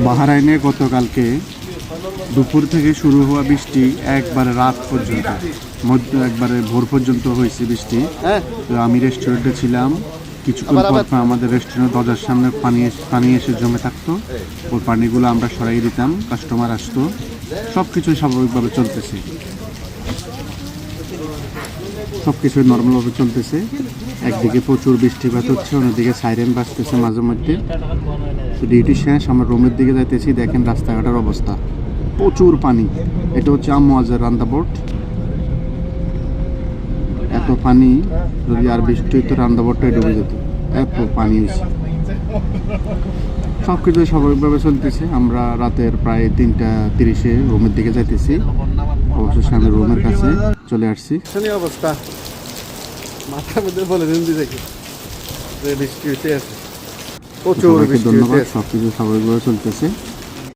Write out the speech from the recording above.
বাহরাইনে গতকালকে দুপুর থেকে শুরু হওয়া বৃষ্টি একবারে রাত পর্যন্ত একবারে ভোর পর্যন্ত হয়েছে বৃষ্টি। তো আমি রেস্টুরেন্টে ছিলাম, কিছুক্ষণ পর আমাদের রেস্টুরেন্টের দরজার সামনে পানি এসে জমে থাকতো। ওই পানিগুলো আমরা সরাই দিতাম, কাস্টমার আসতো, সব কিছুই স্বাভাবিকভাবে চলতেছে, সব কিছুই নর্মালভাবে চলতেছে। একদিকে প্রচুর বৃষ্টিপাত হচ্ছে, অন্যদিকে সাইরেন বাজতেছে মাঝে মধ্যে। তো ডিউটি শেষ, আমরা রুমের দিকে যাইতেছি, দেখেন রাস্তাঘাটের অবস্থা, প্রচুর পানি। এটা হচ্ছে আম্মুয়াজের রান্দাবোট। এত পানি, যদি আর বৃষ্টি হইতো রান্দাবোটটাই ডুবে যেত, এত পানি হয়েছে। সব কিছু স্বাভাবিকভাবে চলতেছে। আমরা রাতের প্রায় 3:30-এ রুমের দিকে যাইতেছি। অবশেষে আমি রুমের কাছে চলে আসছি। অবস্থা মাথার মধ্যে বলে দিন দেখি বৃষ্টি হইতে আছে, প্রচুর বৃষ্টি। ধন্যবাদ। সব কিছু স্বাভাবিকভাবে চলতেছে।